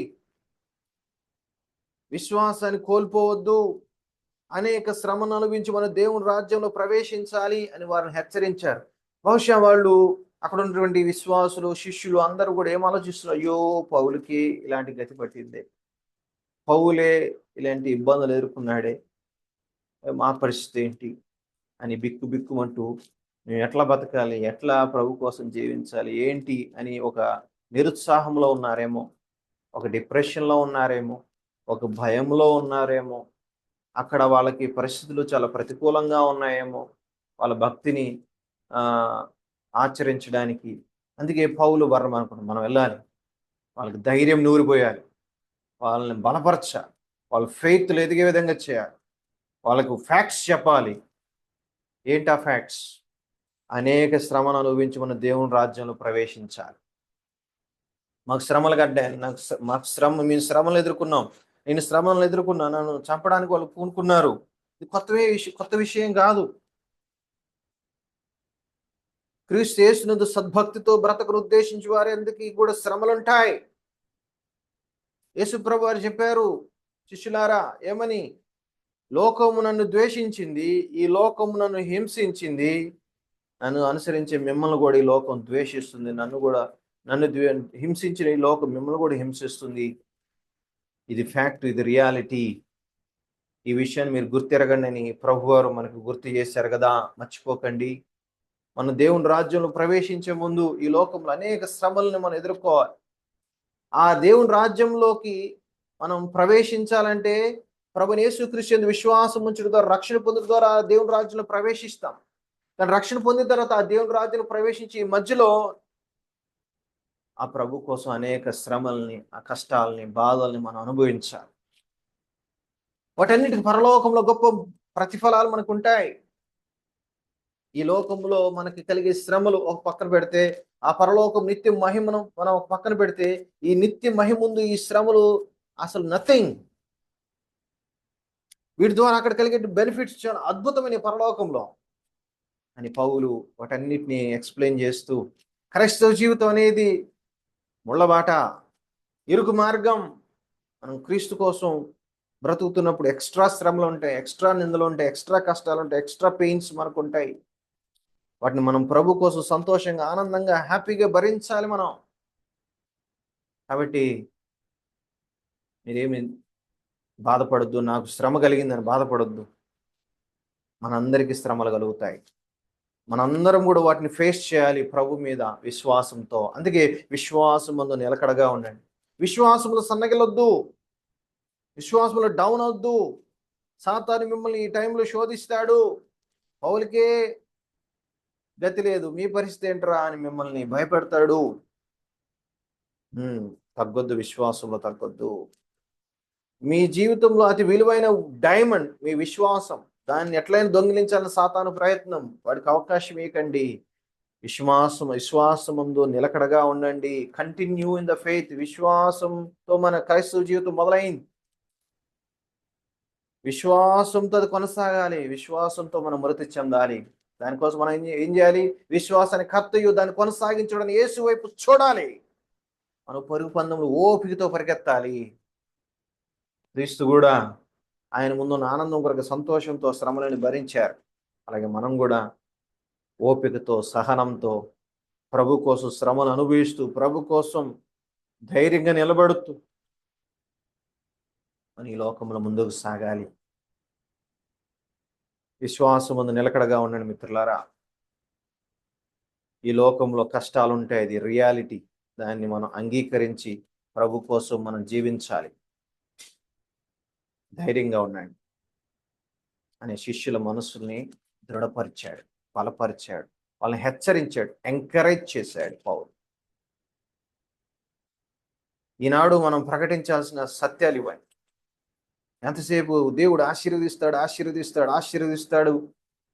విశ్వాసాన్ని కోల్పోవద్దు, అనేక శ్రమను అనుభవించి మన దేవుని రాజ్యంలో ప్రవేశించాలి అని వారిని హెచ్చరించారు. బహుశా వాళ్ళు అక్కడ ఉన్నటువంటి విశ్వాసులు, శిష్యులు అందరూ కూడా ఏం ఆలోచిస్తున్నారు? అయ్యో, పౌలుకి ఇలాంటి గతి పట్టిందే, పౌలే ఇలాంటి ఇబ్బందులు ఎదుర్కొన్నాడే, మా పరిస్థితి ఏంటి అని బిక్కుమంటూ మేము ఎట్లా బతకాలి, ఎట్లా ప్రభు కోసం జీవించాలి ఏంటి అని ఒక నిరుత్సాహంలో ఉన్నారేమో, ఒక డిప్రెషన్లో ఉన్నారేమో, ఒక భయంలో ఉన్నారేమో, అక్కడ వాళ్ళకి పరిస్థితులు చాలా ప్రతికూలంగా ఉన్నాయేమో వాళ్ళ భక్తిని ఆచరించడానికి. అందుకే పౌలు వర్ణం అనుకుంటాం, మనం వెళ్ళాలి, వాళ్ళకి ధైర్యం నూరిపోయాలి, వాళ్ళని బలపరచాలి, వాళ్ళ ఫెయిత్లు ఎదిగే విధంగా చేయాలి, వాళ్ళకు ఫ్యాక్ట్స్ చెప్పాలి. ఏంటా ఫ్యాక్ట్స్? అనేక శ్రమను అనుభవించి మన దేవుని రాజ్యంలో ప్రవేశించాలి. మాకు శ్రమలు కట్టాయి, మేము శ్రమలు ఎదుర్కొన్నాం, నేను శ్రమలను ఎదుర్కొన్నా, నన్ను చంపడానికి వాళ్ళు పూనుకున్నారు. ఇది కొత్త విషయం కాదు. క్రీస్తు యేసునందు సద్భక్తితో బ్రతకను ఉద్దేశించి వారి ఎందుకు కూడా శ్రమలుంటాయి. యేసు ప్రభు వారు చెప్పారు, శిష్యులారా ఏమని? లోకము నన్ను ద్వేషించింది, ఈ లోకము నన్ను హింసించింది, నన్ను అనుసరించే మిమ్మల్ని కూడా ఈ లోకం ద్వేషిస్తుంది, నన్ను హింసించిన ఈ లోకం మిమ్మల్ని కూడా హింసిస్తుంది. ఇది ఫ్యాక్ట్, ఇది రియాలిటీ. ఈ విషయాన్ని మీరు గుర్తిరగండి అని ప్రభువారు మనకు గుర్తు చేశారు కదా, మర్చిపోకండి. మనం దేవుని రాజ్యంలో ప్రవేశించే ముందు ఈ లోకంలో అనేక శ్రమలను మనం ఎదుర్కోవాలి. ఆ దేవుని రాజ్యంలోకి మనం ప్రవేశించాలంటే ప్రభువైన యేసుక్రీస్తు విశ్వాసం ఉంచడం ద్వారా, రక్షణ పొందడం ద్వారా దేవుని రాజ్యంలో ప్రవేశిస్తాం. కానీ రక్షణ పొందిన తర్వాత ఆ దేవుని రాజ్యంలో ప్రవేశించి మధ్యలో ఆ ప్రభు కోసం అనేక శ్రమల్ని, ఆ కష్టాలని, బాధల్ని మనం అనుభవించాలి. వాటన్నిటికి పరలోకంలో గొప్ప ప్రతిఫలాలు మనకు ఉంటాయి. ఈ లోకంలో మనకి కలిగే శ్రమలు ఒక పక్కన పెడితే, ఆ పరలోకం నిత్య మహిమను మనం ఒక పక్కన పెడితే, ఈ నిత్య మహిమ ముందు ఈ శ్రమలు అసలు నథింగ్. వీటి ద్వారా అక్కడ కలిగే బెనిఫిట్స్ చాలా అద్భుతమైన పరలోకంలో అని పౌలు వాటన్నిటిని ఎక్స్ప్లెయిన్ చేస్తూ, క్రైస్తవ జీవితం అనేది ముళ్ళబాట, ఇరుకు మార్గం. మనం క్రీస్తు కోసం బ్రతుకుతున్నప్పుడు ఎక్స్ట్రా శ్రమలు ఉంటాయి, ఎక్స్ట్రా నిందలు ఉంటాయి, ఎక్స్ట్రా కష్టాలు ఉంటాయి, ఎక్స్ట్రా పెయిన్స్ మనకు ఉంటాయి. వాటిని మనం ప్రభు కోసం సంతోషంగా, ఆనందంగా, హ్యాపీగా భరించాలి మనం. కాబట్టి మీరేమి బాధపడద్దు, నాకు శ్రమ కలిగిందని బాధపడద్దు. మనందరికీ శ్రమలు కలుగుతాయి, మనందరం కూడా వాటిని ఫేస్ చేయాలి ప్రభు మీద విశ్వాసంతో. అందుకే విశ్వాసం ముందు నిలకడగా ఉండండి. విశ్వాసంలో సన్నగిలొద్దు, విశ్వాసంలో డౌన్ అవద్దు. సాతాను మిమ్మల్ని ఈ టైంలో శోధిస్తాడు. పౌలుకే గతి లేదు, మీ పరిస్థితి ఏంట్రా అని మిమ్మల్ని భయపెడతాడు. తగ్గొద్దు, విశ్వాసంలో తగ్గొద్దు. మీ జీవితంలో అతి విలువైన డైమండ్ మీ విశ్వాసం. దాన్ని ఎట్లయినా దొంగిలించాలని సాతాను ప్రయత్నం, వాడికి అవకాశం ఇవ్వకండి. విశ్వాసముందు నిలకడగా ఉండండి. Continue in the faith. విశ్వాసంతో మన క్రైస్తవ జీవితం మొదలైంది, విశ్వాసంతో అది కొనసాగాలి, విశ్వాసంతో మనం మృతి చెందాలి. దానికోసం మనం ఏం చేయాలి? విశ్వాసాన్ని కర్తయు దాన్ని కొనసాగించడానికి యేసు వైపు చూడాలి. మనం పరుగు పందెంలో ఓపికతో పరిగెత్తాలి. క్రీస్తు కూడా ఆయన ముందున్న ఆనందం కొరకు సంతోషంతో శ్రమలను భరించారు. అలాగే మనం కూడా ఓపికతో, సహనంతో ప్రభు కోసం శ్రమను అనుభవిస్తూ, ప్రభు కోసం ధైర్యంగా నిలబడుతూ మన ఈ లోకంలో ముందుకు సాగాలి. విశ్వాసం ముందు నిలకడగా ఉండండి మిత్రులారా. ఈ లోకంలో కష్టాలు ఉంటాయి, అది రియాలిటీ. దాన్ని మనం అంగీకరించి ప్రభు కోసం మనం జీవించాలి. ధైర్యంగా ఉండండి అనే శిష్యుల మనసుల్ని దృఢపరిచాడు, బలపరిచాడు, వాళ్ళని హెచ్చరించాడు, ఎంకరేజ్ చేశాడు పౌలు. ఈనాడు మనం ప్రకటించాల్సిన సత్యాలు ఇవ్వండి. ఎంతసేపు దేవుడు ఆశీర్వదిస్తాడు ఆశీర్వదిస్తాడు ఆశీర్వదిస్తాడు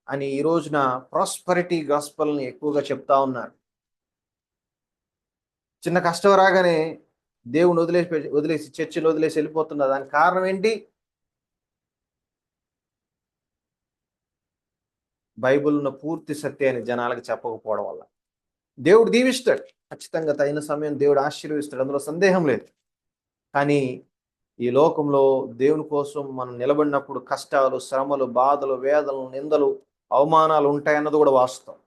అని ఈ రోజున ప్రాస్పరిటీ గాస్పల్ని ఎక్కువగా చెప్తా ఉన్నారు. చిన్న కష్టం రాగానే దేవుని వదిలేసి చర్చిని వదిలేసి వెళ్ళిపోతున్నారు. దానికి కారణం ఏంటి? బైబిల్ ఉన్న పూర్తి సత్యాన్ని జనాలకు చెప్పకపోవడం వల్ల. దేవుడు దీవిస్తాడు, ఖచ్చితంగా తగిన సమయం దేవుడు ఆశీర్వదిస్తాడు, అందులో సందేహం లేదు. కానీ ఈ లోకంలో దేవుని కోసం మనం నిలబడినప్పుడు కష్టాలు, శ్రమలు, బాధలు, వేదనలు, నిందలు, అవమానాలు ఉంటాయన్నది కూడా వాస్తవం.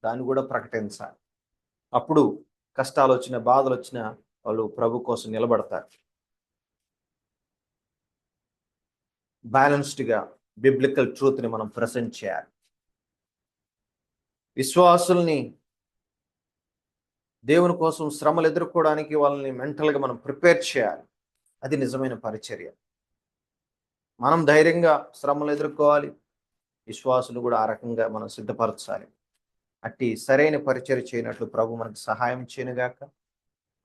దాన్ని కూడా ప్రకటించాలి. అప్పుడు కష్టాలు వచ్చిన, బాధలు వచ్చిన వాళ్ళు ప్రభు కోసం నిలబడతారు. బ్యాలెన్స్డ్గా బిబ్లికల్ ట్రూత్ని మనం ప్రెజెంట్ చేయాలి. విశ్వాసుల్ని దేవుని కోసం శ్రమలు ఎదుర్కోవడానికి వాళ్ళని మెంటల్గా మనం ప్రిపేర్ చేయాలి. అది నిజమైన పరిచర్య. మనం ధైర్యంగా శ్రమలు ఎదుర్కోవాలి, విశ్వాసులు కూడా ఆ రకంగా మనం సిద్ధపరచాలి. అట్టి సరైన పరిచర్య చేయనట్లు ప్రభు మనకు సహాయం చేయనుగాక.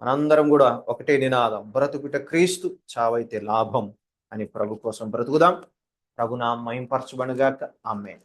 మనందరం కూడా ఒకటే నినాదం, బ్రతుకుట క్రీస్తు, చావైతే లాభం అని ప్రభు కోసం బ్రతుకుదాం. ప్రభు నామం మహింపరచబడుగాక. ఆమేన్.